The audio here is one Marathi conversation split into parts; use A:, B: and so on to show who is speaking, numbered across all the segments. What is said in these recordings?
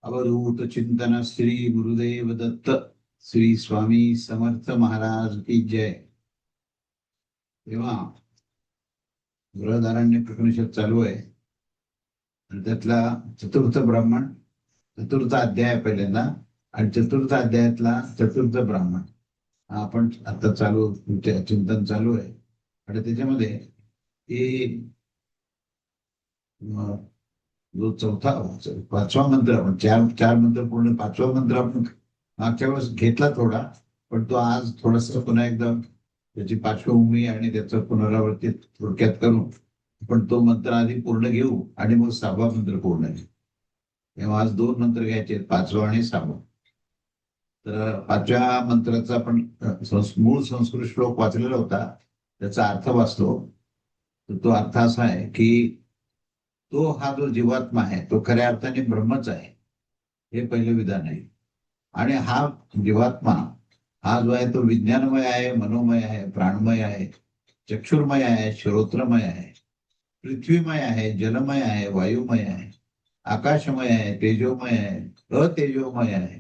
A: अवधूत चिंतन श्री गुरुदेव दत्त श्री स्वामी समर्थ महाराज की जय. तेव्हा बृहदारण्य उपनिषद चालू आहे आणि त्यातला चतुर्थ ब्राह्मण, चतुर्थ अध्याय पहिल्यांदा, आणि चतुर्थ अध्यायातला चतुर्थ ब्राह्मण आपण आता चिंतन चालू आहे. आणि त्याच्यामध्ये जो पाचवा मंत्र, आपण चार मंत्र पूर्ण, पाचवा मंत्र आपण मागच्या वेळेस घेतला थोडा, पण तो आज थोडासा पुन्हा एकदा त्याची पार्श्वभूमी आणि त्याचं पुनरावृत्ती थोडक्यात करू. पण तो मंत्र आधी पूर्ण घेऊ आणि मग सहावा मंत्र पूर्ण घेऊ. तेव्हा आज दोन मंत्र घ्यायचे, पाचवा आणि सहावा. तर पाचव्या मंत्राचा आपण मूळ संस्कृत श्लोक वाचलेला होता, त्याचा अर्थ वाचतो. तर तो अर्थ असा आहे की तो हा जो जीवात्मा आहे तो खऱ्या अर्थाने ब्रह्मच आहे, हे पहिलं विधान आहे. आणि हा जीवात्मा हा जो आहे तो विज्ञानमय आहे, मनोमय आहे, प्राणमय आहे, चक्षुर्मय आहे, श्रोत्रमय आहे, पृथ्वीमय आहे, जलमय आहे, वायुमय आहे, आकाशमय आहे, तेजोमय आहे, अतेजोमय आहे,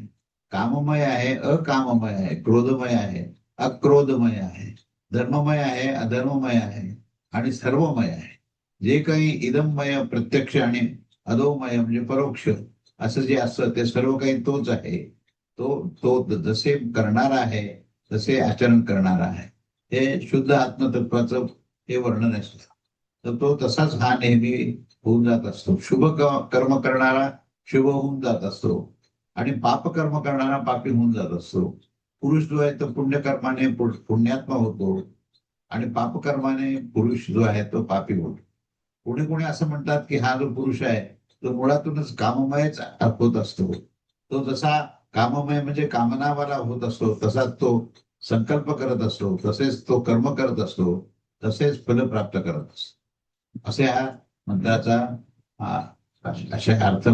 A: काममय आहे, अकाममय आहे, क्रोधमय आहे, अक्रोधमय आहे, धर्ममय आहे, अधर्ममय आहे आणि सर्वमय आहे. जे काही इदममय प्रत्यक्ष आणि अधोमय म्हणजे परोक्ष असं जे असतं ते सर्व काही तोच आहे. तो जसे करणारा आहे तसे आचरण करणारा आहे. हे शुद्ध आत्मतत्वाचं हे वर्णन असतं. तर तो तसाच हा नेहमी होऊन जात असतो. शुभ कर्म करणारा शुभ होऊन जात असतो आणि पाप कर्म करणारा पापी होऊन जात असतो. पुरुष जो आहे तो पुण्यकर्माने पुण्यात्मा होतो आणि पापकर्माने पुरुष जो आहे तो पापी होतो. कोणी कोणी असं म्हणतात की हा जो पुरुष आहे तो मुळातूनच काममयच होत असतो. तो जसा काममय म्हणजे कामनावाला होत असतो, तसाच तो संकल्प करत असतो, तसेच तो कर्म करत असतो, तसेच फल प्राप्त करत असतो. असे हा मंत्राचा अशा अर्थ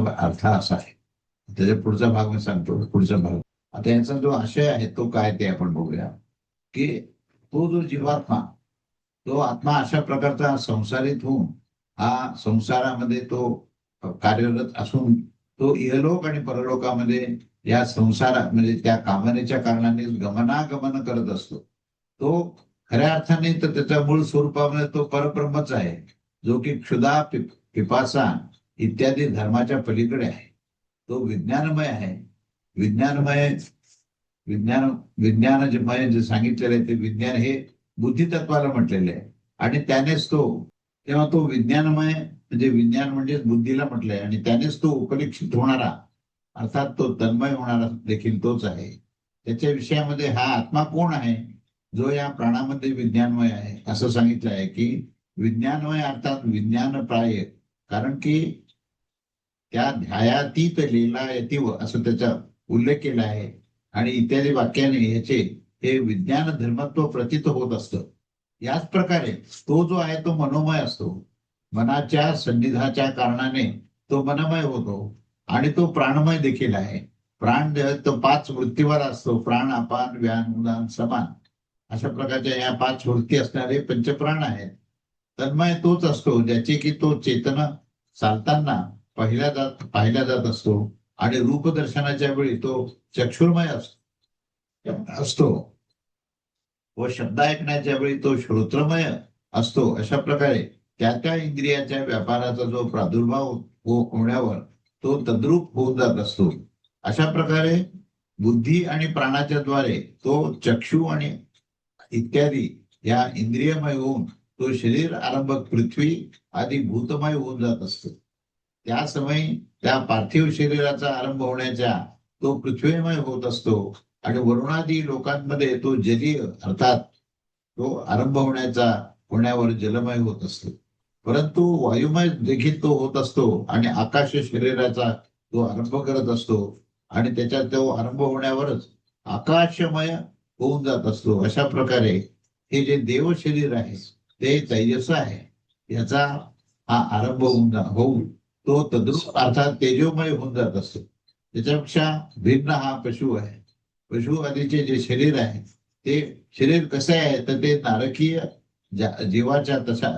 A: असा आहे. त्याच्या पुढचा भाग मी सांगतो. पुढचा भाग आता यांचा जो आशय आहे तो काय ते आपण बघूया. की तो जो जीवात्मा, तो आत्मा अशा प्रकारचा संसारित होऊन हा संसारामध्ये तो कार्यरत असून तो इहलोक आणि परलोकामध्ये या संसारा म्हणजे त्या कामनेच्या कारणाने गमनागमन करत असतो. तो खऱ्या अर्थाने तर त्याच्या मूळ स्वरूपामध्ये तो परब्रह्मच आहे, जो की क्षुधा, पिपासा इत्यादी धर्माच्या पलीकडे आहे. तो विज्ञानमय आहे. विज्ञानमय जे सांगितलेलं आहे ते विज्ञान हे बुद्धितत्वाला म्हटलेले आहे आणि त्यानेच तो, तेव्हा तो विज्ञानमय म्हणजे विज्ञान म्हणजे बुद्धीला म्हटलंय आणि त्यानेच तो उपलक्षित होणारा अर्थात तो तन्मय होणारा देखील तोच आहे. त्याच्या विषयामध्ये हा आत्मा कोण आहे, जो या प्राणामध्ये विज्ञानमय आहे. असं सांगितलं आहे की विज्ञानमय अर्थात विज्ञान प्राय, कारण की त्या ध्यायातीत लीलायतीव असं त्याचा उल्लेख केला आहे आणि इत्यादी वाक्याने ह्याचे हे विज्ञान धर्मत्व प्रतीत होत असतं. याच प्रकारे तो जो आहे तो मनोमय असतो. मनाच्या सन्निधाच्या कारणाने तो मनमय होतो आणि तो प्राणमय देखील आहे. प्राण तो 5 वृत्तीवर असतो. प्राण, अपान, व्यान, उदान, समान अशा प्रकारच्या या 5 वृत्ती असणारे पंचप्राण आहेत. तन्मय तोच असतो ज्याचे की तो चेतना चालताना पाहिला जात असतो आणि रूपदर्शनाच्या वेळी तो चक्षुर्मय असतो व शब्द ऐकण्याच्या वेळी तो श्रोत्रमय असतो. अशा प्रकारे त्या इंद्रियाच्या व्यापाराचा जो प्रादुर्भाव होण्यावर तो तद्रूप होऊन जात असतो. अशा प्रकारे बुद्धी आणि प्राणाच्या द्वारे तो चक्षु आणि इत्यादी या इंद्रियमय होऊन तो शरीर आरंभक पृथ्वी आदी भूतमय होऊन जात असतो. त्या समयी त्या पार्थिव शरीराचा आरंभ होण्याच्या तो पृथ्वीमय होत असतो आणि वरुणादी लोकांमध्ये तो जलीय अर्थात तो आरंभ होण्यावर जलमय होत असतो. परंतु वायुमय देखील तो होत असतो आणि आकाश शरीराचा तो आरंभ करत असतो आणि त्याच्यात तो आरंभ होण्यावरच आकाशमय होऊन जात असतो. अशा प्रकारे हे जे देव शरीर आहे ते तेजस आहे, याचा हा आरंभ होऊन तो तद्रूप अर्थात तेजोमय होऊन जात असतो. त्याच्यापेक्षा भिन्न हा पशु आहे. पशु आदीचे जे शरीर आहे ते शरीर कसं आहे तर ते नारकीय जीवाच्या तशा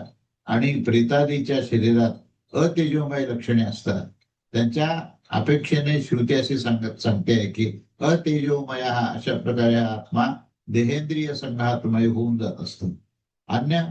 A: आणि प्रेतादीच्या शरीरात अतेजोमय लक्षणे असतात. त्यांच्या अपेक्षेने श्रुती अशी सांगते आहे की अतेजोमय हा अशा प्रकारे आत्मा देहेंद्रिय संघातमय होऊन जात असतो. अन्य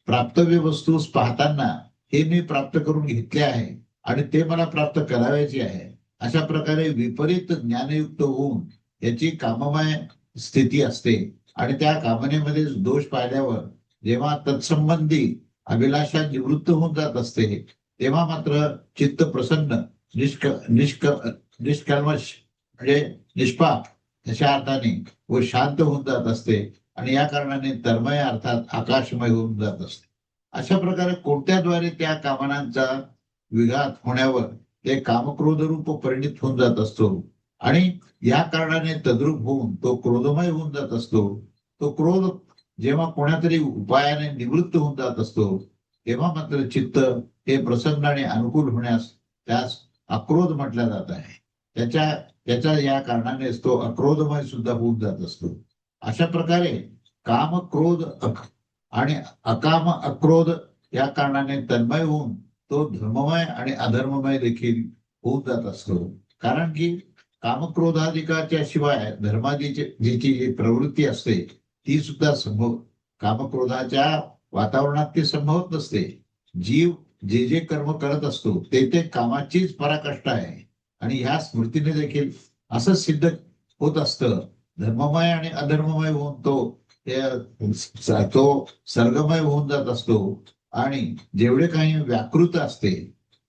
A: प्राप्तव्य वस्तू पाहताना हे मी प्राप्त करून घेतले आहे आणि ते मला प्राप्त करायचे आहे अशा प्रकारे विपरीत ज्ञानयुक्त होऊन याची काममय स्थिती असते. आणि त्या कामनेमध्ये दोष पाहिल्यावर जेव्हा तत्संबंधी अभिलाषा निवृत्त होऊन जात असते तेव्हा मात्र चित्त प्रसन्न निष्क निष्क निष्कल्मश म्हणजे निष्पाप अशा अर्थाने व शांत होऊन जात असते आणि या कारणाने तन्मय अर्थात आकाशमय होऊन जात असते. अशा प्रकारे कोणत्याद्वारे त्या कामनांचा विघात होण्यावर ते कामक्रोधरूप परिणित होऊन जात असतो आणि या कारणाने तद्रूप होऊन तो क्रोधमय होऊन जात असतो. तो क्रोध जेव्हा कोणातरी उपायाने निवृत्त होऊन जात असतो तेव्हा मात्र चित्त हे प्रसन्न आणि अनुकूल होण्यास त्यास अक्रोध म्हटलं जात आहे. त्याच्या त्याच्या या कारणानेच तो अक्रोधमय सुद्धा होऊन जात असतो. अशा प्रकारे काम क्रोध आणि अकाम अक्रोध या कारणाने तन्मय होऊन तो धर्ममय आणि अधर्ममय देखील होऊन जात असतो. कारण की कामक्रोधाधिकाच्या शिवाय धर्मादीची जी प्रवृत्ती असते ती सुद्धा कामक्रोधाच्या वातावरणात ती संभवत नसते. जीव जे जे कर्म करत असतो ते कामाचीच पराकाष्ठा आहे आणि ह्या स्मृतीने देखील असं सिद्ध होत असतं. धर्ममय आणि अधर्ममय होऊन तो सर्गमय होऊन जात असतो आणि जेवढे काही व्याकृत असते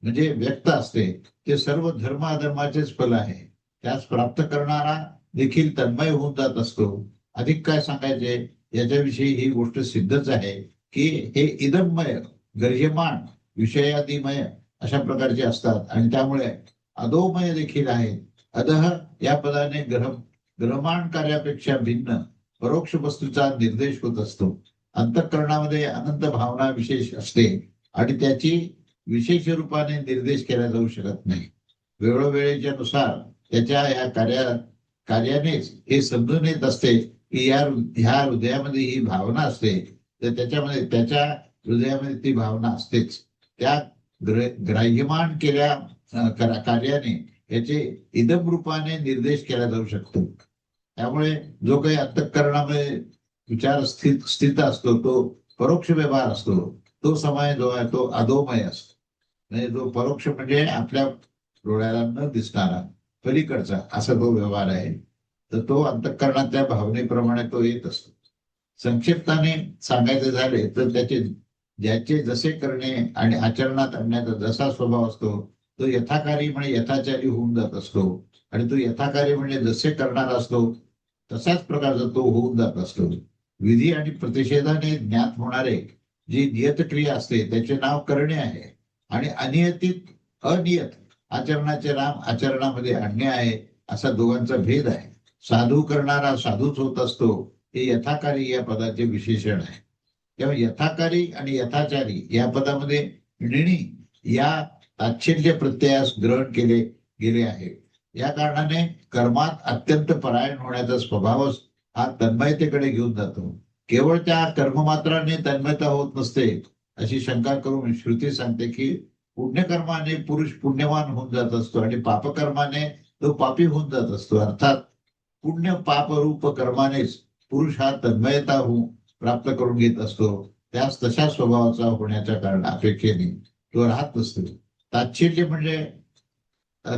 A: म्हणजे व्यक्त असते ते सर्व धर्म अधर्माचेच फल आहे. त्यास प्राप्त करणारा देखील तन्मय होऊन जात असतो. अधिक काय सांगायचे याच्याविषयी ही गोष्ट सिद्धच आहे की हे इदममय गर्ह्यमान विषयादिमय अशा प्रकारचे असतात आणि त्यामुळे अधोमय देखील आहे. अधः या पदाने ग्रहमान कार्यापेक्षा भिन्न परोक्ष वस्तूचा निर्देश होत असतो. अंतःकरणामध्ये अनंत भावना विशेष असते आणि त्याची विशेष रूपाने निर्देश केला जाऊ शकत नाही. वेळोवेळेच्या नुसार त्याच्या या कार्यानेच हे समजून येत असते की ह्या हृदयामध्ये ही भावना असते तर त्याच्या हृदयामध्ये ती भावना असतेच. त्या ग्राह्यमान केल्या कार्याने याचे इदम रूपाने निर्देश केला जाऊ शकतो. त्यामुळे जो काही अंतःकरणामध्ये विचार स्थित असतो तो परोक्ष व्यवहार असतो. तो समय जो आहे तो अधोमय असतो. म्हणजे जो परोक्ष म्हणजे आपल्या डोळ्याला न दिसणारा पलीकडचा असा तो व्यवहार आहे. तर तो अंतःकरणाच्या भावनेप्रमाणे तो येत असतो. संक्षिप्ताने सांगायचे झाले तर ज्याचे जसे करणे आणि आचरणात आणण्याचा जसा स्वभाव असतो तो यथाकारी म्हणजे यथाचारी होऊन जात असतो आणि तो यथाकारी म्हणजे जसे करणारा असतो तशाच प्रकारचा तो होऊन जात असतो. विधी आणि प्रतिषेधाने ज्ञात होणारे जी नियत क्रिया असते त्याचे नाव करणे आहे आणि अनियत आचरणाचे नाम आचरणामध्ये आणणे आहे असा दोघांचा भेद आहे. साधू करणारा साधूच होत असतो हे यथाकारी या पदाचे विशेषण आहे. तेव्हा यथाकारी आणि यथाचारी या पदामध्ये णिणी या ताच्छल्य प्रत्ययास ग्रहण केले गेले आहे. या कारणाने कर्मात अत्यंत परायण होण्याचा स्वभावच हा तन्मयतेकडे घेऊन जातो. केवळ त्या कर्ममात्राने तन्मयता होत नसते अशी शंका करून श्रुती सांगते की पुण्यकर्माने पुरुष पुण्यवान होऊन जात असतो आणि पापकर्माने तो पापी होऊन जात असतो. अर्थात पुण्य पाप रूप कर्मानेच पुरुष हा तन्मयता प्राप्त करून घेत असतो. त्यास तशा स्वभावाचा होण्याच्या कारण अपेक्षेने तो राहत नसतो. ताच्छल्य म्हणजे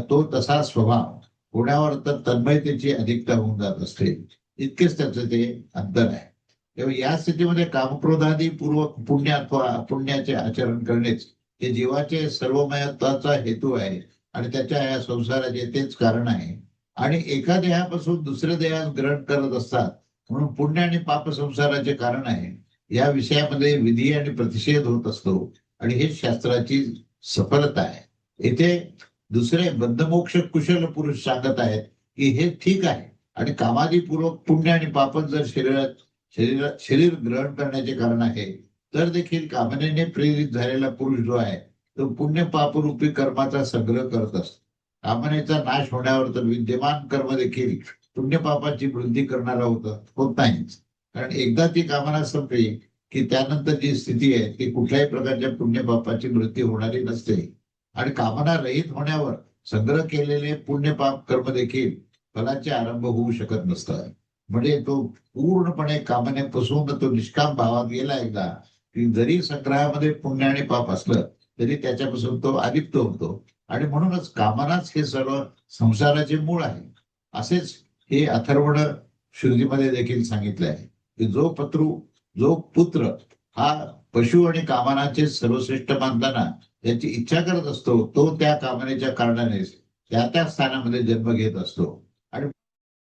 A: तो तसा स्वभाव होण्यावर तर तन्मयतेची अधिकता होऊन जात असते. इतकेच त्याचं ते अंतर आहे. तेव्हा या स्थितीमध्ये कामक्रोधादी पूर्वक पुण्य अथवा अपुण्याचे आचरण करणेच हे जीवाचे सर्वमयत्वाचा हेतू आहे आणि त्याच्या या संसाराचे तेच कारण आहे. आणि एका देहापासून दुसऱ्या देहात ग्रहण करत असतात म्हणून पुण्य आणि पाप संसाराचे कारण आहे. या विषयामध्ये विधी आणि प्रतिषेध होत असतो आणि हे शास्त्राची सफलता आहे. इथे दुसरे बद्धमोक्ष कुशल पुरुष सांगत आहेत की हे ठीक आहे आणि कामादीपूर्वक पुण्य आणि पाप जर शरीर ग्रहण करण्याचे कारण आहे तर देखील कामनेने प्रेरित झालेला पुरुष जो आहे तो पुण्य पापरूपी कर्माचा संग्रह करत असतो. कामनेचा नाश होण्यावर तर विद्यमान कर्म देखील पुण्य पापाची वृद्धी करणारा होत नाहीच. कारण एकदा ती कामना संपली की त्यानंतर जी स्थिती आहे ती कुठल्याही प्रकारच्या पुण्य पापाची वृत्ती होणारी नसते आणि कामना रहित होण्यावर संग्रह केलेले पुण्य पाप कर्म देखील फलाचे आरंभ होऊ शकत नसतात. म्हणजे तो पूर्णपणे कामनेपासून तो निष्काम भावात गेला एकदा की जरी संग्रहामध्ये पुण्य आणि पाप असलं तरी त्याच्यापासून तो अलिप्त होतो. आणि म्हणूनच कामनाच हे सर्व संसाराचे मूळ आहे. असेच हे अथर्वण श्रुतीमध्ये देखील सांगितले आहे की जो पुत्र हा पशु आणि कामनाचे सर्वश्रेष्ठ मानताना त्याची इच्छा करत असतो तो त्या कामनेच्या कारणाने त्या स्थानामध्ये जन्म घेत असतो. आणि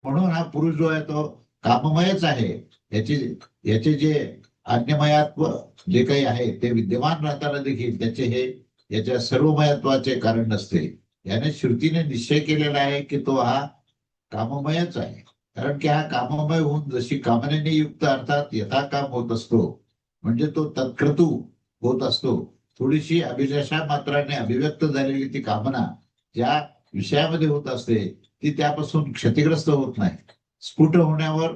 A: म्हणून हा पुरुष जो आहे तो काममयच आहे. याचे जे आज्ञमयात्व जे काही आहे ते विद्यमान राहताना देखील याच्या सर्वमयत्वाचे कारण नसते. याने श्रुतीने निश्चय केलेला आहे की तो हा काममयच आहे. कारण की हा काममय होऊन जशी कामनेने युक्त अर्थात यथाकाम होत असतो म्हणजे तो तत्क्रतू होत असतो. थोडीशी अभिलाषा मात्राने अभिव्यक्त झालेली ती कामना ज्या विषयामध्ये होत असते ती त्यापासून क्षतिग्रस्त होत नाही. स्फुट होण्यावर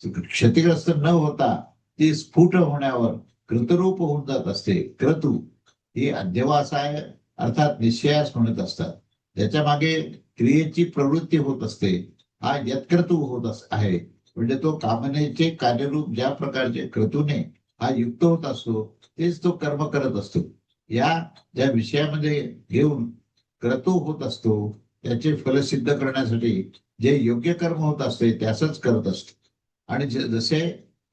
A: क्षतिग्रस्त न होता ती स्फुट होण्यावर कृतरूप होऊन जात असते. क्रतू ही अध्यवासाय अर्थात निश्चयास म्हणत असतात. त्याच्या मागे क्रियेची प्रवृत्ती होत असते. हा यत्क्रतू होत आहे. म्हणजे तो कामनेचे कार्यरूप ज्या प्रकारचे क्रतूने हा युक्त होत असतो तेच तो कर्म करत असतो. या ज्या विषयामध्ये घेऊन क्रतू होत असतो त्याचे फल सिद्ध करण्यासाठी जे योग्य कर्म होत असते त्याच करत असतो. आणि जसे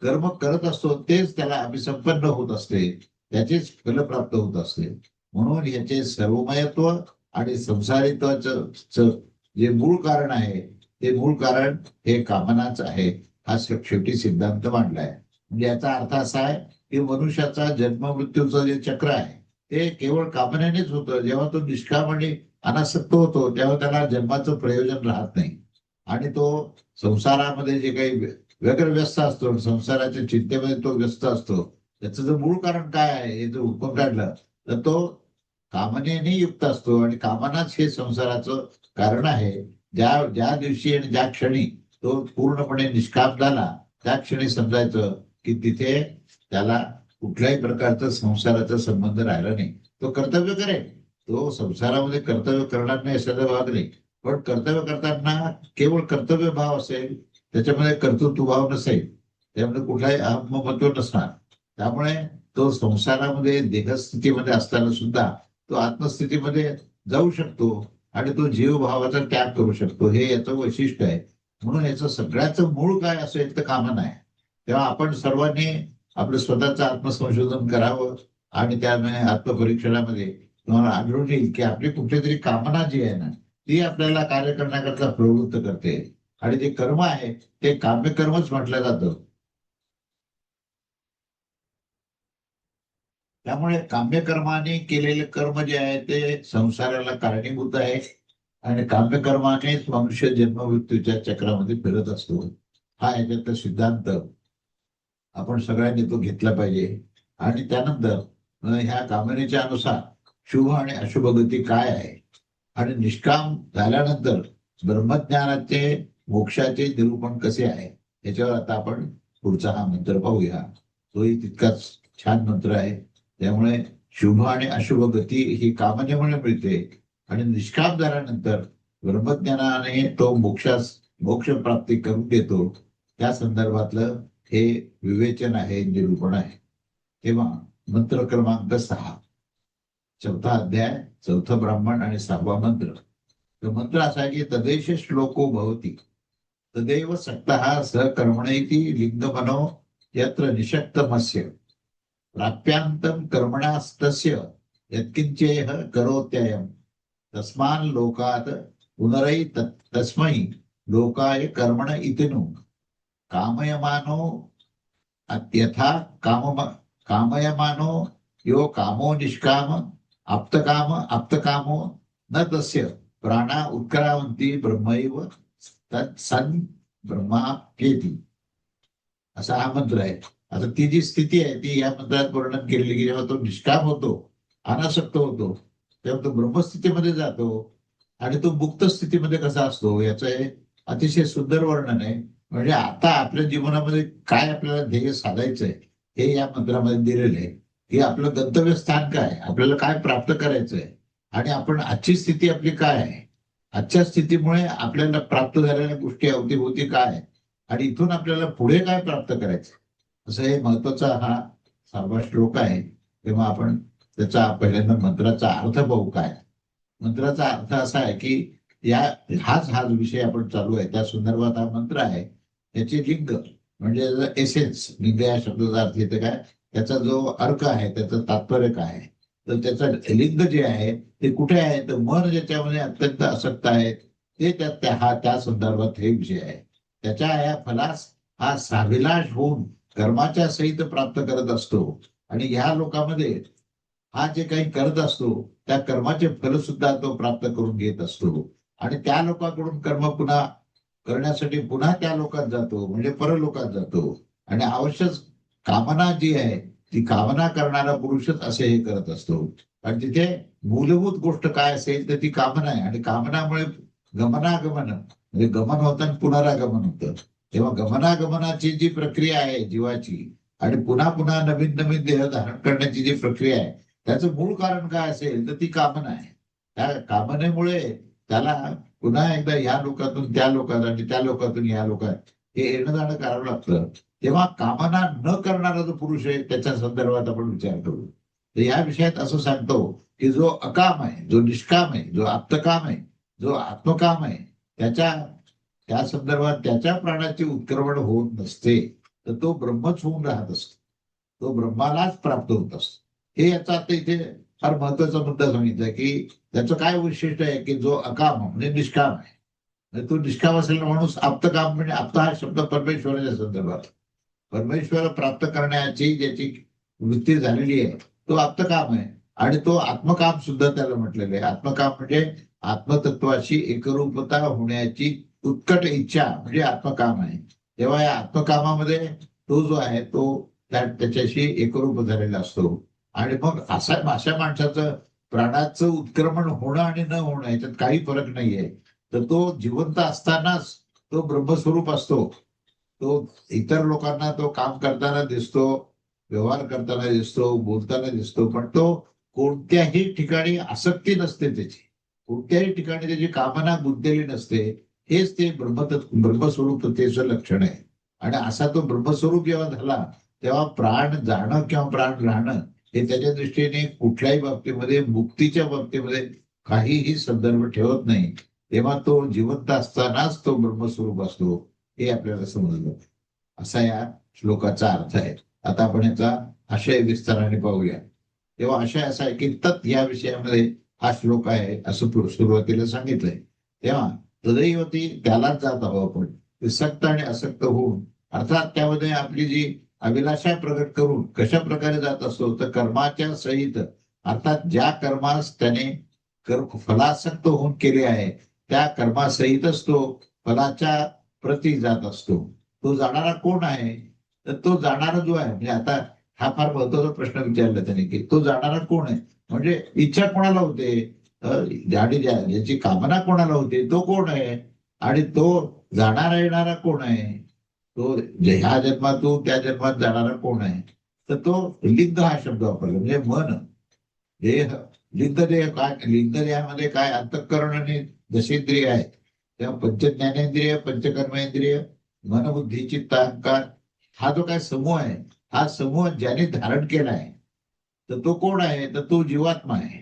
A: कर्म करत असतो तेच त्याला अभिसंपन्न होत असते. त्याचेच फल प्राप्त होत असते. म्हणून याचे सर्वमयत्व आणि संसारित्वाचं जे मूळ कारण आहे ते मूळ कारण हे कामनाच आहे. हा शेवटी सिद्धांत मांडलाय. म्हणजे याचा अर्थ असा आहे की मनुष्याचा जन्म मृत्यूचं जे चक्र आहे ते केवळ कामनेनेच होतं. जेव्हा तो निष्काम आणि अनासक्त होतो तेव्हा त्याला जन्माचं प्रयोजन राहत नाही. आणि तो संसारामध्ये जे काही व्यस्त असतो संसाराच्या चिंतेमध्ये तो व्यस्त असतो. त्याचं जर मूळ कारण काय आहे हे जर हुडकून काढलं तर तो कामनेने युक्त असतो. आणि कामनाच हे संसाराचं कारण आहे. ज्या ज्या दिवशी आणि ज्या क्षणी तो पूर्णपणे निष्काम झाला त्या क्षणी समजायचं की तिथे त्याला कुठल्याही प्रकारचा संसाराचा संबंध राहिला नाही. तो कर्तव्य करेल. तो संसारामध्ये कर्तव्य करणार नाही असा भाग नाही. पण कर्तव्य करताना केवळ कर्तव्य भाव असेल. त्याच्यामध्ये कर्तृत्व भाव नसेल. त्यामध्ये कुठलाही आत्ममत्व नसणार. त्यामुळे तो संसारामध्ये देहस्थितीमध्ये असताना सुद्धा तो आत्मस्थितीमध्ये जाऊ शकतो आणि तो जीवभावाचा त्याग करू शकतो. हे याचं वैशिष्ट्य आहे. म्हणून याचं सगळ्याचं मूळ काय असेल तर कामना आहे. तेव्हा आपण सर्वांनी आपलं स्वतःचं आत्मसंशोधन करावं आणि त्यामुळे आत्मपरीक्षणामध्ये तुम्हाला आढळून येईल की आपली कुठली तरी कामना जी आहे ना ती आपल्याला कार्य करण्याकरता प्रवृत्त करते. आणि जे कर्म आहे ते काम्यकर्मच म्हटलं जातं. त्यामुळे काम्यकर्माने केलेले कर्म जे आहे ते संसाराला कारणीभूत आहे. आणि काम्यकर्मानेच मनुष्य जन्ममृत्यूच्या चक्रामध्ये फिरत असतो. हा याच्यातला सिद्धांत आपण सगळ्यांनी तो घेतला पाहिजे. आणि त्यानंतर ह्या कामनेच्या अनुसार शुभ आणि अशुभ गती काय आहे आणि निष्काम झाल्यानंतर ब्रह्मज्ञानाचे मोक्षाचे निरूपण कसे आहे याच्यावर आता आपण पुढचा हा मंत्र पाहूया. तोही तितकाच छान मंत्र आहे. त्यामुळे शुभ आणि अशुभ गती ही कामनेमुळे मिळते आणि निष्काम झाल्यानंतर ब्रह्मज्ञानाने तो मोक्ष प्राप्ती करून देतो. त्या संदर्भातलं हे विवेचन आहे, निरूपण आहे. तेव्हा मंत्र क्रमांक 6 चौथा अध्याय, चौथा ब्राह्मण आणि 6वा मंत्र. तो मंत्र असा आहे की तदेश श्लोको भवती तदेव सक्तः सहकर्मणेति लिंगमनो यत्र निषक्तमस्य प्राप्यांतं कर्मणास्तस्य यत्किंचेह करोत्ययम् तस्मान् लोकात् पुनरै तस्मै लोकाय कर्मण इतिनु कामयमानो यथा कामयमानो यो कामो निष्काम आप्तकामो न तस्य प्राणा उत्क्रामन्ति ब्रह्मैव तत्सन् ब्रह्माप्येति. असा हा मंत्र आहे. आता ती जी स्थिती आहे ती या मंत्रात वर्णन केलेली की जेव्हा तो निष्काम होतो, अनासक्त होतो, तेव्हा तो ब्रह्मस्थितीमध्ये जातो आणि तो मुक्त स्थितीमध्ये कसा असतो याचं हे अतिशय सुंदर वर्णन आहे. म्हणजे आता आपल्या जीवनामध्ये काय आपल्याला ध्येय साधायचंय हे या मंत्रामध्ये दिलेलं आहे की आपलं गंतव्य स्थान काय, आपल्याला काय प्राप्त करायचंय आणि आपण आजची स्थिती आपली काय आहे आजच्या स्थितीमुळे आपल्याला प्राप्त झालेल्या गोष्टी अवतीभोवती काय आणि इथून आपल्याला पुढे काय प्राप्त करायचं, असं हे महत्वाचा हा 6वा श्लोक आहे. तेव्हा आपण त्याचा पहिल्यांदा मंत्राचा अर्थ पाहू. काय मंत्राचा अर्थ असा आहे की या हाच विषय आपण चालू आहे त्या संदर्भात हा मंत्र आहे. त्याचे लिंग म्हणजे एसेन्स, लिंग या शब्दाचा अर्थ येतं काय, त्याचा जो अर्थ आहे त्याचं तात्पर्य काय आहे. तर त्याचं लिंग जे आहे ते कुठे आहे, तर मन ज्याच्यामध्ये अत्यंत आसक्त आहे ते त्या संदर्भात हे विषय आहे. त्याच्या या फलास हा साभिलाष होऊन कर्माच्या सहित प्राप्त करत असतो. आणि ह्या लोकांमध्ये हा जे काही करत असतो त्या कर्माचे फल सुद्धा तो प्राप्त करून घेत असतो. आणि त्या लोकांकडून कर्म पुन्हा करण्यासाठी पुन्हा त्या लोकात जातो, म्हणजे परलोकात जातो. आणि आवश्यक कामना जी आहे ती कामना करणारा पुरुषच असे हे करत असतो. आणि तिथे मूलभूत गोष्ट काय असेल तर ती कामना आहे. आणि कामनामुळे गमनागमन म्हणजे गमन होतं आणि पुनरागमन होतं. तेव्हा गमनागमनाची जी प्रक्रिया आहे जीवाची आणि पुन्हा पुन्हा नवीन नवीन देह धारण करण्याची जी प्रक्रिया आहे त्याचं मूळ कारण काय असेल तर ती कामना आहे. त्या कामनेमुळे त्याला पुन्हा एकदा या लोकातून त्या लोकात आणि त्या लोकातून या लोकात हे येणं जाणं करावं लागतं. तेव्हा कामना न करणारा जो पुरुष आहे त्याच्या संदर्भात आपण विचार करू. तर या विषयात असं सांगतो की जो अकाम आहे, जो निष्काम आहे, जो आप्तकाम आहे, जो आत्मकाम आहे, त्या संदर्भात त्याच्या प्राणाची उत्क्रमण होत नसते, तर तो ब्रह्मच होऊन राहत असतो, तो ब्रह्मालाच प्राप्त होत असतो. हे याचा आता इथे फार महत्वाचा मुद्दा सांगितला की त्याचं काय वैशिष्ट्य आहे की जो अकाम म्हणजे निष्काम आहे. म्हणजे तो निष्काम असलेला माणूस आप्तकाम, म्हणजे आप्त हा शब्द परमेश्वराच्या संदर्भात, परमेश्वर प्राप्त करण्याची ज्याची वृत्ती झालेली आहे तो आप्तकाम आहे. आणि तो आत्मकाम सुद्धा त्याला म्हटलेलं आहे. आत्मकाम म्हणजे आत्मतत्वाशी एकरूपता होण्याची उत्कट इच्छा म्हणजे आत्मकाम आहे. तेव्हा या आत्मकामामध्ये तो जो आहे तो त्याच्याशी एकरूप झालेला असतो. आणि मग अशा माणसाचं प्राणाचं उत्क्रमण होणं आणि न होणं याच्यात काही फरक नाहीये. तर तो जिवंत असतानाच तो ब्रह्मस्वरूप असतो. तो इतर लोकांना तो काम करताना दिसतो, व्यवहार करताना दिसतो, बोलताना दिसतो, पण तो कोणत्याही ठिकाणी आसक्ती नसते त्याची, कोणत्याही ठिकाणी त्याची कामना गुंतलेली नसते. हेच ते ब्रह्मस्वरूपतेचं लक्षण आहे. आणि असा तो ब्रह्मस्वरूप जेव्हा झाला तेव्हा प्राण जाणं किंवा प्राण राहणं हे त्याच्या दृष्टीने कुठल्याही बाबतीमध्ये, मुक्तीच्या बाबतीमध्ये काहीही संदर्भ ठेवत नाही. तेव्हा तो जिवंत असतानाच तो ब्रह्मस्वरूप असतो, हे आपल्याला समजलं. असा या श्लोकाचा अर्थ आहे. आता आपण याचा आशय विस्ताराने पाहूया. तेव्हा आशय असा आहे की तत् या विषयामध्ये हा श्लोक आहे असं सुरुवातीला सांगितलंय. तेव्हा तदैवती त्यालाच जात आहोत आपण, सक्त आणि असक्त होऊन, अर्थात त्यामध्ये आपली जी अभिलाषा प्रगट करून कशा प्रकारे जात असतो तर कर्माच्या सहित, अर्थात ज्या कर्मास त्याने फलासक्त होऊन केले आहे त्या कर्मासहितच तो फलाच्या प्रती जात असतो. तो जाणारा कोण आहे, तर तो जाणारा जो आहे म्हणजे आता हा फार महत्वाचा प्रश्न विचारला त्याने की तो जाणारा कोण आहे, म्हणजे इच्छा कोणाला होते, आणि ज्याची कामना कोणाला होते तो कोण आहे, आणि तो जाणारा येणारा कोण आहे, तो ह्या जन्मातून त्या जन्मात जाणारा कोण आहे. तर तो लिंग हा शब्द वापरला म्हणजे मन, देह. लिंगदेह काय, लिंगदेहामध्ये काय अंतःकरण आणि दशेंद्रिय आहे. तेव्हा पंचज्ञानेंद्रिय, पंचकर्मेंद्रिय, मनबुद्धी चित्त अहंकार हा जो काय समूह आहे, हा समूह ज्याने धारण केला आहे तर तो कोण आहे, तर तो जीवात्मा आहे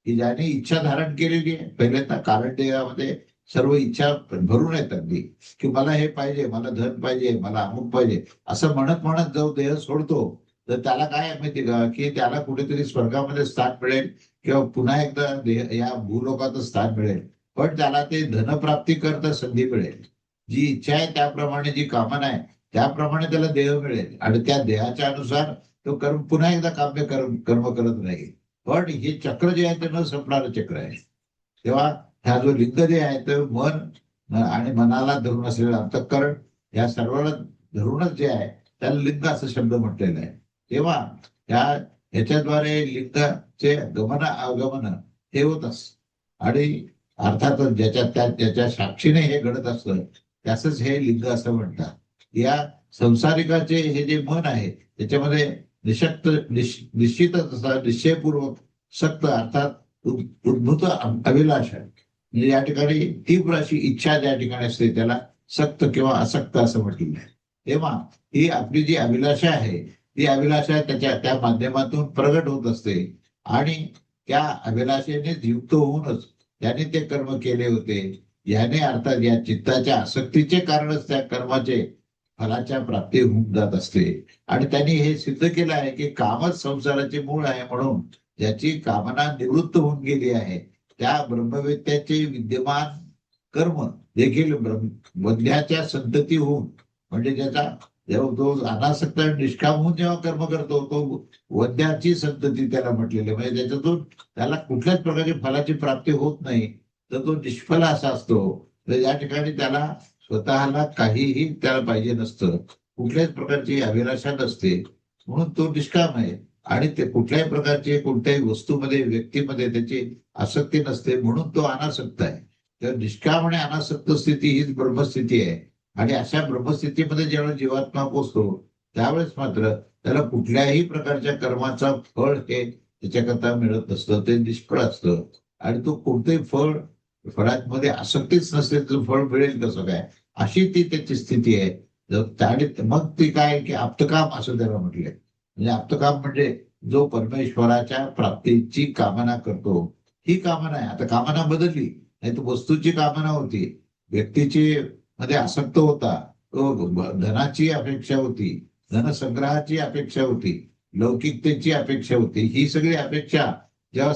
A: की ज्याने इच्छा धारण केलेली आहे. पहिल्यांदा कारण देहामध्ये सर्व इच्छा भरून आहेत अगदी, की मला हे पाहिजे, मला धन पाहिजे, मला अमुक पाहिजे, असं म्हणत म्हणत जो देह सोडतो तर त्याला काय माहिती का की त्याला कुठेतरी स्वर्गामध्ये स्थान मिळेल किंवा पुन्हा एकदा या भूलोकात स्थान मिळेल. पण त्याला ते धनप्राप्ती करता संधी मिळेल. जी इच्छा आहे त्याप्रमाणे, जी कामना आहे त्याप्रमाणे त्याला देह मिळेल आणि त्या देहाच्या अनुसार तो कर्म पुन्हा एकदा कर्म करत राहील. पण हे चक्र जे आहे ते न संपणारं चक्र आहे. तेव्हा हा जो लिंग जे आहे ते मन आणि मनाला धरून असलेलं अंतःकरण या सर्वांना धरूनच जे आहे त्याला लिंग असं शब्द म्हटलेला आहे. तेव्हा ह्याच्याद्वारे लिंगाचे गमन अगमन हे होत असत आणि अर्थातच ज्याच्या साक्षीने हे घडत असतं त्याच हे लिंग असं म्हणतात. या संसारिकाचे हे जे मन आहे त्याच्यामध्ये निश्चितच असा निश्चयपूर्वक सक्त, अर्थात उद्भूत अभिलाष आहे. म्हणजे या ठिकाणी तीव्र अशी इच्छा ज्या ठिकाणी असते त्याला सक्त किंवा असक्त असं म्हटलेलं आहे. तेव्हा ही आपली जी अभिलाषा आहे ती अभिलाषा त्या माध्यमातून प्रगट होत असते आणि त्या अभिलाषेने युक्त होऊनच त्याने ते कर्म केले होते. याने अर्थात या चित्ताच्या आसक्तीचे कारणच त्या कर्माचे फलाच्या प्राप्ती होऊन जात असते. आणि त्यांनी हे सिद्ध केलं आहे की कामच संसाराचे मूळ आहे, म्हणून ज्याची कामना निवृत्त होऊन गेली आहे त्या ब्रह्मवेत्याचे विद्यमान कर्म देखील वध्याच्या संतती होऊन, म्हणजे ज्याचा जेव्हा तो अनासक्त निष्काम होऊन जेव्हा कर्म करतो तो वध्याची संतती त्याला म्हटलेली, म्हणजे त्याच्यातून त्याला कुठल्याच प्रकारची फलाची प्राप्ती होत नाही, तर तो निष्फल असा असतो. तर या ठिकाणी त्याला स्वतःला काहीही त्याला पाहिजे नसतं, कुठल्याच प्रकारची अभिलाषा नसते, म्हणून तो निष्काम आहे. आणि ते कुठल्याही प्रकारचे कोणत्याही वस्तूमध्ये व्यक्तीमध्ये त्याची आसक्ती नसते, म्हणून तो अनासक्त आहे. तर निष्काम आणि अनासक्त स्थिती हीच ब्रह्मस्थिती आहे. आणि अशा ब्रह्मस्थितीमध्ये जेव्हा जीवात्मा पोचतो त्यावेळेस मात्र त्याला कुठल्याही प्रकारच्या कर्माचा फळ हे त्याच्याकरता मिळत नसतं, ते निष्फळ असतं. आणि तो कोणतेही फळांमध्ये आसक्तीच नसते तर फळ मिळेल कसं काय, अशी ती त्याची स्थिती आहे. मग ती काय की आप्तकाम असं त्याला म्हटलंय. म्हणजे आप्तकाम म्हणजे जो परमेश्वराच्या प्राप्तीची कामना करतो, ही कामना आहे. आता कामना बदलली, नाही तर वस्तूची कामना होती, व्यक्तीची मध्ये आसक्त होता, तो धनाची अपेक्षा होती, धनसंग्रहाची अपेक्षा होती, लौकिकतेची अपेक्षा होती. ही सगळी अपेक्षा जेव्हा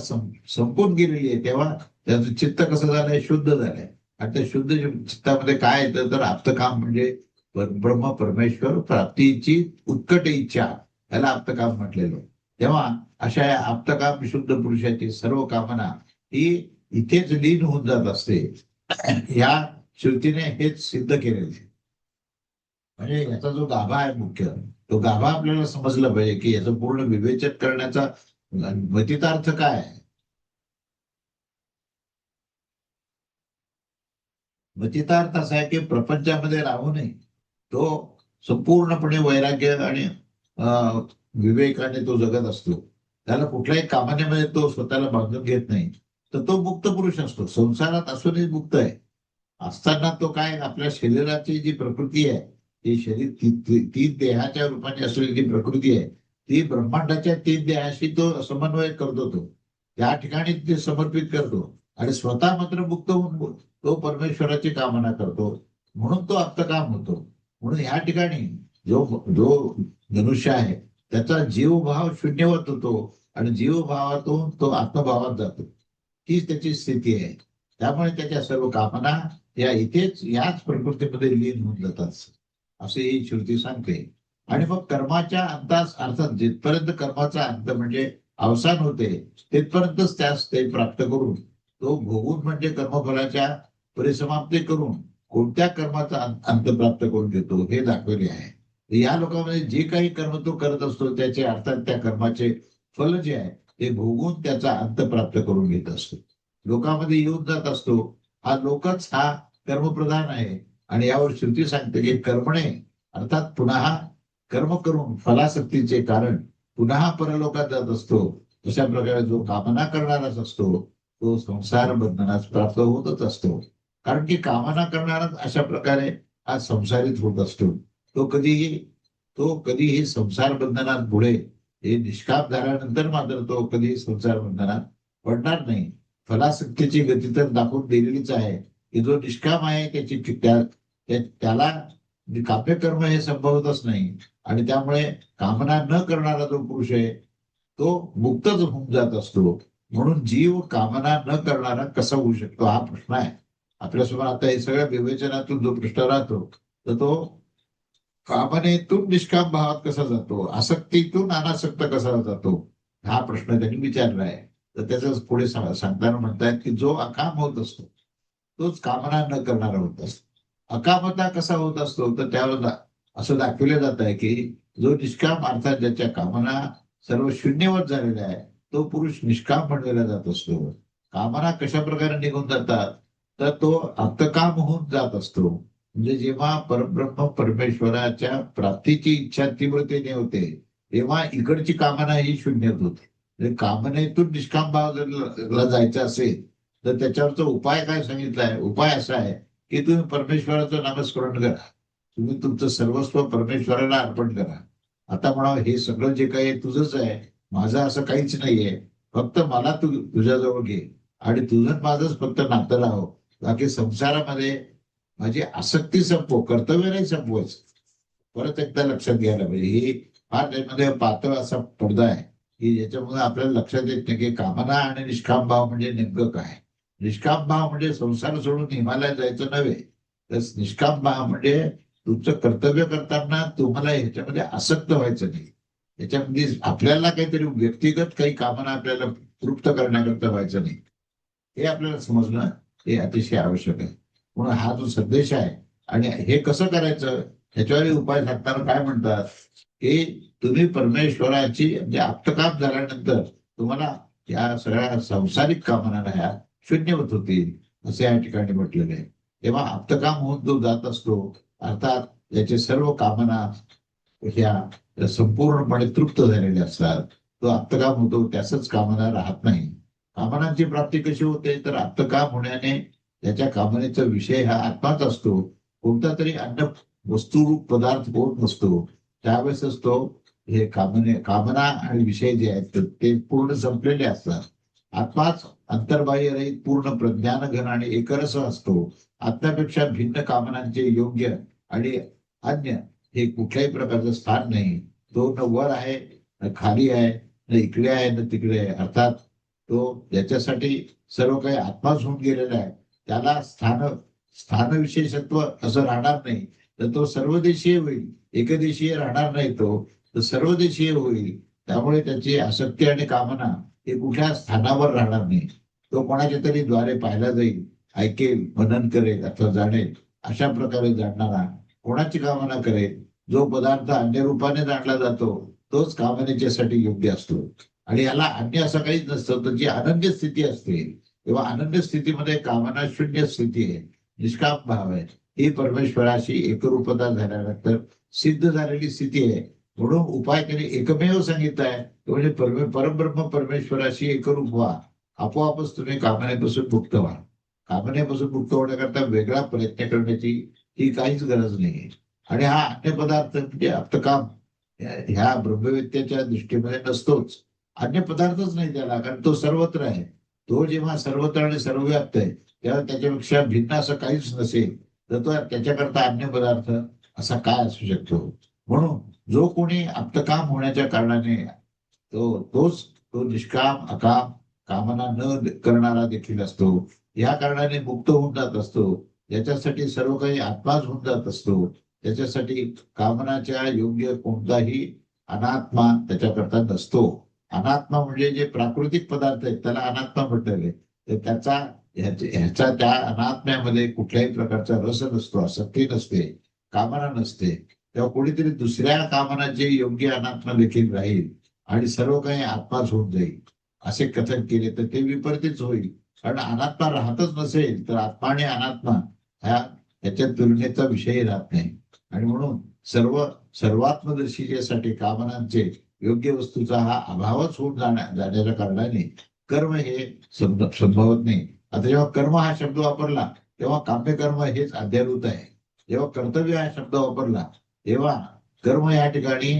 A: संपून गेलेली आहे तेव्हा त्याचं चित्त कसं झालंय, शुद्ध झालंय. आणि त्या शुद्ध चित्तामध्ये काय येतं तर आप्तकाम म्हणजे ब्रह्म परमेश्वर प्राप्तीची उत्कट इच्छा, याला आप्तकाम म्हटलेलं आहे. तेव्हा अशा या आप्तकाम शुद्ध पुरुषाची सर्व कामना ही इथेच लीन होऊन जात असते. या श्रुतीने हेच सिद्ध केलेलं आहे. म्हणजे याचा जो गाभा आहे मुख्य, तो गाभा आपल्याला समजला पाहिजे की याचं पूर्ण विवेचन करण्याचा मतितार्थ काय आहे. मतितार्थ असा आहे की प्रपंचामध्ये राहू नये, तो संपूर्णपणे वैराग्य आणि विवेकाने तो जगत असतो. त्याला कुठल्याही कामनेमध्ये तो स्वतःला बांधून घेत नाही, तर तो मुक्त पुरुष असतो. संसारात असूनही मुक्त आहे. असताना तो काय आपल्या शरीराची जी प्रकृती आहे, ती शरीर तीन देहाच्या रूपाने असलेली जी प्रकृती आहे ती ब्रह्मांडाच्या तीन देहाशी तो समन्वय करतो. त्या ठिकाणी ते समर्पित करतो आणि स्वतः मात्र मुक्त होऊन तो परमेश्वराची कामना करतो, म्हणून तो आप्तकाम होतो. म्हणून या ठिकाणी जो जो मनुष्य आहे त्याचा जीवभाव शून्यवत होतो आणि जीवभावातून तो आत्मभावात जातो. हीच त्याची स्थिती आहे. त्यामुळे त्याच्या सर्व कामना या इथेच याच प्रकृतीमध्ये लीन होऊन जातात असे ही श्रुती सांगते. आणि मग कर्माच्या अंतास अर्थात जिथपर्यंत कर्माचा अंत म्हणजे अवसान होते तिथपर्यंतच त्यास ते प्राप्त करून तो भोगून म्हणजे कर्मफलाच्या परिसमाप्ती करून कोणत्या कर्माचा अंत प्राप्त करून घेतो हे दाखवले आहे. या लोकांमध्ये जे काही कर्म तो करत असतो त्याचे अर्थात त्या कर्माचे फल जे आहे ते भोगून त्याचा अंत प्राप्त करून घेत असतो. लोकांमध्ये येऊन जात असतो. हा लोकच हा कर्मप्रधान आहे. आणि यावर श्रुती सांगते की कर्मणे अर्थात पुन्हा कर्म करून फलासक्तीचे कारण पुन्हा परलोकात जात असतो. अशा प्रकारे जो कामना करणाराच असतो तो संसार बंधनास प्राप्त होतच असतो. कारण की कामना करणाराच अशा प्रकारे हा संसारित होत असतो. तो कधीही संसार बंधनात पुढे हे निष्काम झाल्यानंतर मात्र तो कधी संसार बंधनात पडणार नाही. फलासक्तीची गती तर दाखवून दिलेलीच आहे की जो निष्काम आहे त्याला काम्यकर्म हे संभवतच नाही. आणि त्यामुळे कामना न करणारा जो पुरुष आहे तो मुक्तच होऊन जात असतो. म्हणून जीव कामना न करणारा कसा होऊ शकतो हा प्रश्न आहे आपल्यासमोर. आता हे सगळ्या विवेचनातून जो प्रश्न राहतो तर तो कामनेतून निष्काम भावात कसा जातो, आसक्तीतून अनासक्त कसा जातो, हा प्रश्न त्यांनी विचारला आहे. तर त्याच पुढे सांगताना म्हणतायत की जो अकाम होत असतो तोच कामना न करणारा होत असतो. अकामता कसा होत असतो तर त्यावर असं दाखवलं जात आहे की जो निष्काम अर्थात ज्याच्या कामना सर्व शून्यवत झालेला आहे तो पुरुष निष्काम म्हणलेला जात असतो. कामना कशा प्रकारे निघून जातात तर तो अर्थकाम होऊन जात असतो. म्हणजे जेव्हा परब्रह्म परमेश्वराच्या प्राप्तीची इच्छा तीव्रतेने होते तेव्हा इकडची कामना ही शून्यत होते. म्हणजे कामनेतून निष्काम भावाला जायचं असेल तर त्याच्यावरचा उपाय काय सांगितलाय? उपाय असा आहे की तुम्ही परमेश्वराचं नामस्मरण करा, तुम्ही तुमचं सर्वस्व परमेश्वराला अर्पण करा. आता म्हणा हे सगळं जे काही तुझंच आहे, माझं असं काहीच नाहीये, फक्त मला तू तुझ्याजवळ घे आणि तुझं माझंच फक्त नातं राहो. बाकी संसारामध्ये माझी आसक्ती संपव, कर्तव्य नाही संपवायचं. परत एकदा लक्षात घ्यायला पाहिजे. ही फार त्यामध्ये पातळ असा पडदा आहे की ज्याच्यामुळे आपल्याला लक्षात येत नाही की कामना आणि निष्काम भाव म्हणजे नेमकं काय. निष्काम भाव म्हणजे संसार सोडून हिमालयात जायचं नव्हे, तर निष्काम भाव म्हणजे तुमचं कर्तव्य करताना तुम्हाला ह्याच्यामध्ये आसक्त व्हायचं नाही. याच्यामध्ये आपल्याला काहीतरी व्यक्तिगत काही कामना आपल्याला तृप्त करण्याकरता व्हायचं नाही, हे आपल्याला समजणं हे अतिशय आवश्यक आहे. म्हणून हा जो संदेश आहे आणि हे कसं करायचं ह्याच्यावर उपाय सांगताना काय म्हणतात की तुम्ही परमेश्वराची म्हणजे आप्तकाम झाल्यानंतर तुम्हाला या सगळ्या सांसारिक कामना ह्या शून्यवत होतील, असे या ठिकाणी म्हटलेलं आहे. तेव्हा आप्तकाम होऊन जो जात असतो, अर्थात याचे सर्व कामना ह्या संपूर्णपणे तृप्त झालेल्या असतात, तो आप्तकाम होतो, त्याच कामना राहत नाही. कामनांची प्राप्ती कशी होते? तर आप्तकाम होण्याने त्याच्या कामनेचा विषय हा आत्माच असतो. कोणता तरी अन्न वस्तू पदार्थ होत नसतो, त्यावेळेसच तो हे कामना आणि विषय जे आहेत ते पूर्ण संपलेले असतात. आत्माच अंतर्बाह्य रहित पूर्ण प्रज्ञानघन आणि एकरस असतो. आत्म्यापेक्षा भिन्न कामनांचे योग्य आणि अन्य हे कुठल्याही प्रकारचं स्थान नाही. तो न वर आहे, न खाली आहे, न इकडे आहे, न तिकडे आहे. अर्थात तो ज्याच्यासाठी सर्व काही आत्माच होऊन गेलेला आहे, त्याला स्थानविशेषत्व असं राहणार नाही. तर तो सर्वदेशीय होईल, एकदेशीय राहणार नाही. तो तर सर्वदेशीय होईल. त्यामुळे त्याची आसक्ती आणि कामना हे कुठल्या स्थानावर राहणार नाही. तो कोणाच्या तरी द्वारे पाहिला जाईल, ऐकेल, मनन करेल अथवा जाणेल, अशा प्रकारे जाणणारा कोणाची कामना करेल? जो पदार्थ अन्य रूपाने जाणला जातो तोच कामनेच्यासाठी योग्य असतो. आणि याला अन्य असं काहीच नसतं. तर जी अनन्य स्थिती असते, तेव्हा अनन्य स्थितीमध्ये कामना शून्य स्थिती आहे, निष्काम भाव आहे. ही परमेश्वराशी एकरूपता झाल्यानंतर सिद्ध झालेली स्थिती आहे. म्हणून उपाय त्यांनी एकमेव सांगितलाय, म्हणजे परब्रह्म परमेश्वराशी एकरूप व्हा. आपोआपच तुम्ही कामनेपासून मुक्त व्हा. कामनेपासून मुक्त होण्याकरता वेगळा प्रयत्न करण्याची ही काहीच गरज नाही. आणि हा अन्य पदार्थ म्हणजे अप्तकाम ह्या ब्रह्मविद्येच्या दृष्टीमध्ये नसतोच. अन्य पदार्थच नाही त्याला, कारण तो सर्वत्र आहे. तो जेव्हा सर्वत्र आणि सर्वव्याप्त आहे तेव्हा त्याच्यापेक्षा भिन्न असं काहीच नसेल, तर तो त्याच्याकरता अन्य पदार्थ असा काय असू शकतो? म्हणून जो कोणी आप्तकाम होण्याच्या कारणाने तो निष्काम अकाम कामना न करणारा देखील असतो. या कारणाने मुक्त होऊन जात असतो. याच्यासाठी सर्व काही आत्माच होऊन जात असतो. त्याच्यासाठी कामनाच्या योग्य कोणताही अनात्मा त्याच्याकरता नसतो. अनात्मा म्हणजे जे प्राकृतिक पदार्थ आहेत त्याला अनात्मा म्हटलेले आहे. तर ह्याचा त्या अनात्म्यामध्ये कुठल्याही प्रकारचा रस नसतो, आसक्ती नसते, कामना नसते. तेव्हा कोणीतरी दुसऱ्या कामनाचे योग्य अनात्मा देखील राहील आणि सर्व काही आत्माच होऊन जाईल असे कथन केले तर ते विपरीतच होईल. कारण अनात्मा राहतच नसेल तर आत्मा आणि अनात्मा ह्याच्या तुलनेचा विषय राहत नाही. आणि म्हणून सर्वात्मदर्शीसाठी कामनांचे योग्य वस्तूचा हा अभावच होऊन जाण्याच्या कारणाने कर्म हे संभवत नाही. आता जेव्हा कर्म हा शब्द वापरला तेव्हा काम्यकर्म हेच अध्यारूत आहे. जेव्हा कर्तव्य हा शब्द वापरला तेव्हा कर्म या ठिकाणी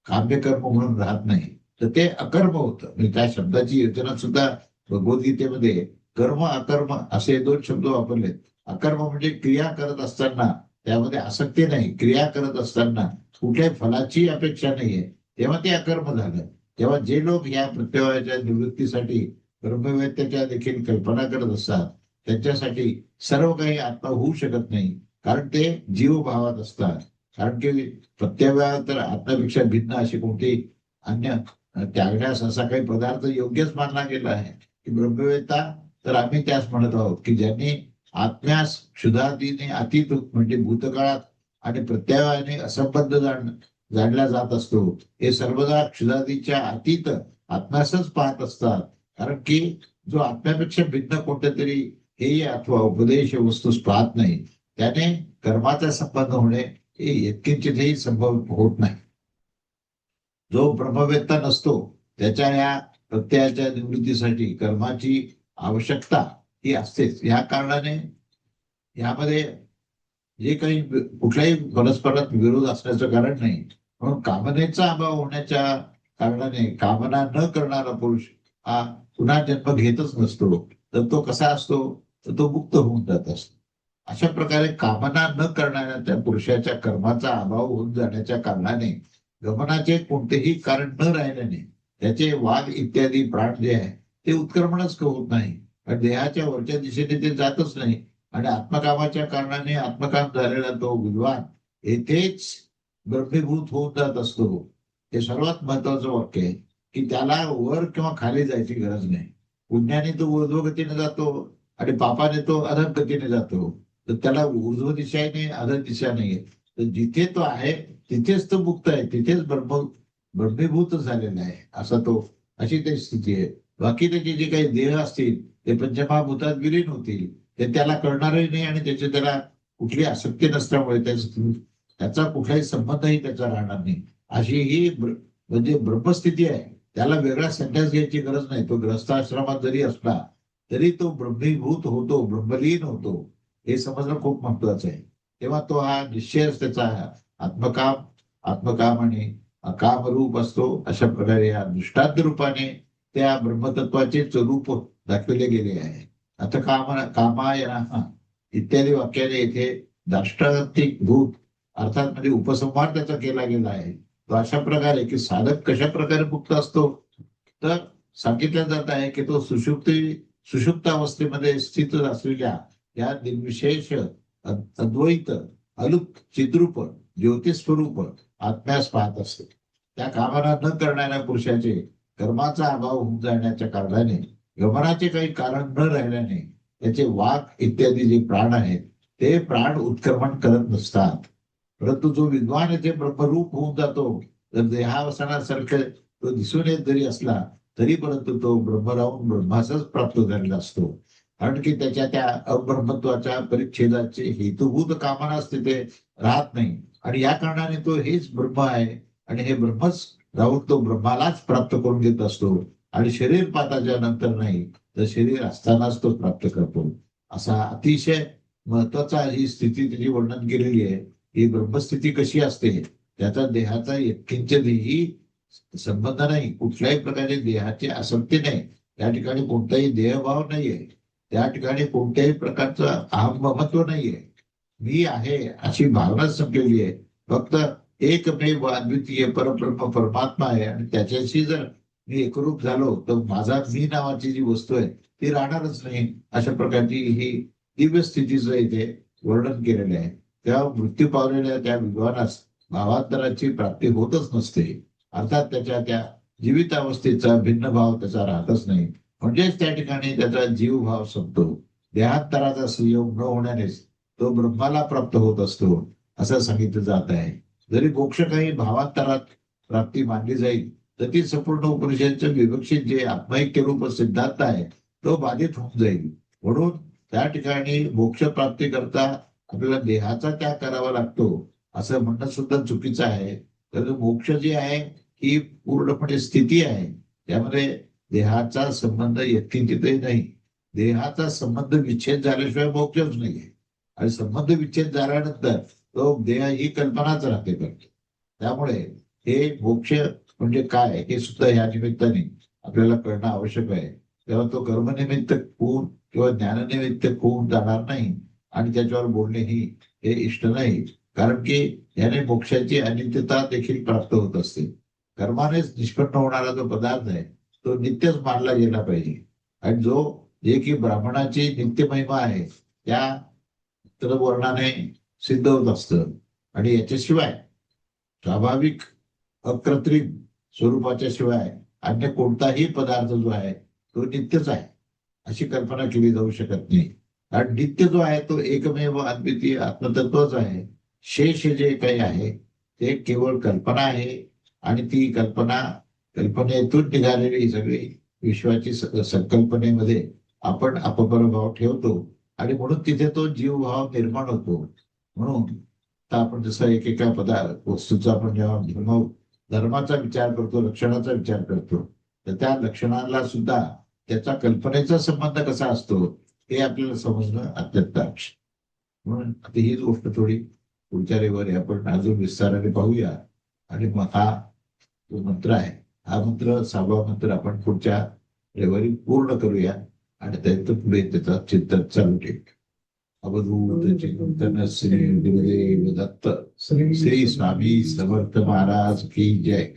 A: काम्यकर्म म्हणून राहत नाही, तर ते अकर्म होतं. म्हणजे त्या शब्दाची योजना सुद्धा भगवद्गीतेमध्ये कर्म अकर्म असे दोन शब्द वापरलेत. अकर्म म्हणजे क्रिया करत असताना त्यामध्ये आसक्ती नाही, क्रिया करत असताना कुठल्याही फलाची अपेक्षा नाहीये, तेव्हा ते अकर्म झालं. तेव्हा जे लोक या प्रत्यवाच्या निवृत्तीसाठी ब्रह्मवेत्याच्या देखील कल्पना करत असतात त्यांच्यासाठी सर्व काही आत्मा होऊ शकत नाही, कारण ते जीवभावात असतात. कारण की प्रत्यवाय तर आत्म्यापेक्षा भिन्न अशी कोणती अन्य त्यागण्यास असा काही पदार्थ योग्यच मानला गेला आहे की ब्रह्मवेत्ता तर आम्ही त्यास म्हणत आहोत की ज्यांनी आत्म्यास क्षुधादीने अतीत म्हणजे भूतकाळात आणि प्रत्ययाने असंबद्ध जाणला जात असतो, हे सर्वदा क्षुधादीच्या अतीत आत्म्यासच पाहत असतात. कारण की जो आत्म्यापेक्षा भिन्न कोणत्या तरी हेय अथवा उपदेश वस्तूस पाहत नाही, त्याने कर्माचा संबंध होणे हे यत्किंचितही संभव होत नाही. जो ब्रह्मवेत्ता नसतो त्याच्या या प्रत्ययाच्या निवृत्तीसाठी कर्माची आवश्यकता ही असतेच. या कारणाने यामध्ये जे काही कुठल्याही परस्परात विरोध असण्याचं कारण नाही. म्हणून कामनेचा अभाव होण्याच्या कारणाने कामना न करणारा पुरुष हा पुन्हा जन्म घेतच नसतो. तर तो कसा असतो, तर तो मुक्त होऊन जात असतो. अशा प्रकारे कामना न करणाऱ्या त्या पुरुषाच्या कर्माचा अभाव होऊन जाण्याच्या कारणाने गमनाचे कोणतेही कारण न राहिल्याने त्याचे वाघ इत्यादी प्राण जे आहे ते उत्क्रमणच होत नाही. कारण देहाच्या वरच्या दिशेने ते जातच नाही. आणि आत्मकामाच्या कारणाने आत्मकाम झालेला तो विद्वान येथेच ब्रह्मीभूत होऊन जात असतो. हे सर्वात महत्वाचं वाक्य आहे की त्याला वर किंवा खाली जायची गरज नाही. पुण्याने तो ऊर्ध्वगतीने जातो आणि पापाने तो अधोगतीने जातो. तर त्याला ऊर्ध्व दिशा नाही, अधर दिशा नाहीये. तर जिथे तो आहे तिथेच तो मुक्त आहे, तिथेच ब्रह्मीभूत झालेला आहे. असा तो अशी ती स्थिती आहे. बाकी त्याचे जे काही देह असतील ते पंचमहाभूतात विलीन होतील. ते त्याला कळणारही नाही आणि त्याला कुठली आसक्ती नसल्यामुळे त्याचा कुठलाही संबंधही त्याचा राहणार नाही. अशी ही म्हणजे ब्रह्मस्थिती आहे. त्याला वेगळा संन्यास घ्यायची गरज नाही. तो ग्रस्ताश्रमात जरी असला तरी तो ब्रह्मीभूत होतो, ब्रह्मलीन होतो. हे समजणं खूप महत्वाचं आहे. तेव्हा तो हा निश्चयच त्याचा आत्मकाम आत्मकाम आणि कामरूप असतो. अशा प्रकारे या दृष्टांत रूपाने त्या ब्रह्मतत्वाचे स्वरूप दाखविले गेले आहे. आता कामायना इत्यादी वाक्याने इथे दाष्टांतिक भूत अर्थात म्हणजे उपसंहार त्याचा केला गेला आहे. तो अशा प्रकारे की साधक कशा प्रकारे मुक्त असतो, तर सांगितलं जात आहे की तो सुषुप्त अवस्थेमध्ये स्थित असलेल्या या निर्विशेष अद्वैत अलुक चिद्रूप ज्योतिस्वरूप आत्म्यास पाहत असते. त्या कामना न करणाऱ्या पुरुषाचे कर्माचा अभाव होऊन जाण्याच्या कारणाने गमनाचे काही कारण न राहिल्याने त्याचे वाक इत्यादी जे प्राण आहेत ते प्राण उत्क्रमण करत नसतात. परंतु जो विद्वान येथे ब्रह्मरूप होऊन जातो, तर देहावसानासारखं तो दिसून येत जरी असला तरी परंतु तो ब्रह्म राहून ब्रह्मासच प्राप्त झालेला असतो. कारण की त्याच्या त्या अब्रह्मत्वाच्या परिच्छेदाचे हेतुभूत कामनाच तिथे राहत नाही. आणि या कारणाने तो हेच ब्रह्म आहे आणि हे ब्रह्मच राहून तो ब्रह्मालाच प्राप्त करून घेत असतो. आणि शरीर पाताच्या नंतर नाही तर शरीर असतानाच तो प्राप्त करतो. असा अतिशय महत्वाचा ही स्थिती त्याची वर्णन केलेली आहे. ही ब्रह्मस्थिती कशी असते, त्याचा देहाचा यत्किंचितही संबंध नाही. कुठल्याही प्रकारे देहाची आसक्ती नाही. त्या ठिकाणी कोणताही देहभाव नाहीये. त्या ठिकाणी कोणत्याही प्रकारचं अहममत्व नाहीये. मी आहे अशी भावना संपलेली आहे. फक्त एकमेव अद्वितीय परब्रह्म परमात्मा आहे आणि त्याच्याशी जर मी एकरूप झालो तर माझा मी नावाची जी वस्तू आहे ती राहणारच नाही. अशा प्रकारची ही दिव्य स्थितीचं इथे वर्णन केलेलं आहे. तेव्हा मृत्यू पावलेल्या त्या विद्वानास भावांतराची प्राप्ती होतच नसते. अर्थात त्याच्या त्या जीवितावस्थेचा भिन्न भाव त्याचा राहतच नाही. म्हणजेच त्या ठिकाणी त्याचा जीवभाव संपतो. देहांतराचा संयोग न होण्यानेच तो ब्रह्माला प्राप्त होत असतो असं सांगितलं जात आहे. जरी मोक्ष काही भावांतरात प्राप्ती मानली जाईल तर ती संपूर्ण उपनिषदचं विवक्षित जे आत्मैक्य रूप सिद्धांत आहे तो बाधित होऊन जाईल. म्हणून त्या ठिकाणी मोक्ष प्राप्ती करता आपल्याला देहाचा त्याग करावा लागतो असं म्हणणं सुद्धा चुकीचं आहे. तर मोक्ष जे आहे ही पूर्णपणे स्थिती आहे. त्यामध्ये देहाचा संबंध यत्किंचितही नाही. देहाचा संबंध विच्छेद झाल्याशिवाय मोक्षच नाहीये. आणि संबंध विच्छेद झाल्यानंतर तो देह ही कल्पनाच राहते करतो. त्यामुळे हे मोक्ष म्हणजे काय हे सुद्धा या निमित्ताने आपल्याला कळणं आवश्यक आहे. तेव्हा तो कर्मनिमित्त होऊन किंवा ज्ञाननिमित्त होऊन जाणार नाही आणि त्याच्यावर बोलणेही हे इष्ट नाही. कारण की याने मोक्षाची अनित्यता देखील प्राप्त होत असते. कर्मानेच निष्पन्न होणारा जो पदार्थ आहे तो नित्यच मानला गेला पाहिजे. आणि जे की ब्राह्मणाची नित्य महिमा आहे त्या वर्णाने सिद्ध होत असतं. आणि याच्याशिवाय स्वाभाविक अकृत्रिम स्वरूपाच्या शिवाय अन्य कोणताही पदार्थ जो आहे तो नित्यच आहे अशी कल्पना केली जाऊ शकत नाही. कारण नित्य जो आहे तो एकमेव अद्वितीय आत्मतत्वच आहे. शेष जे काही आहे ते केवळ कल्पना आहे. आणि ती कल्पनेतून निघालेली सगळी विश्वाची संकल्पनेमध्ये आपण अपरभाव ठेवतो आणि म्हणून तिथे तो जीवभाव निर्माण होतो. म्हणून आता आपण जसं एकेका वस्तूचा आपण जेव्हा धर्माचा विचार करतो, लक्षणाचा विचार करतो, तर त्या लक्षणाला सुद्धा त्याचा कल्पनेचा संबंध कसा असतो हे आपल्याला समजणं अत्यंत आवश्यक. म्हणून आता हीच गोष्ट थोडी पुढच्या रविवारी आपण अजून विस्ताराने पाहूया. आणि मग हा जो मंत्र आहे, हा मंत्र 6वा मंत्र आपण पुढच्या रविवारी पूर्ण करूया आणि त्याचं पुढे त्याचा चिंतन चालू ठेवूया. अवधूत चिंतन श्री गुरुदेव दत्त. श्री स्वामी समर्थ महाराज की जय.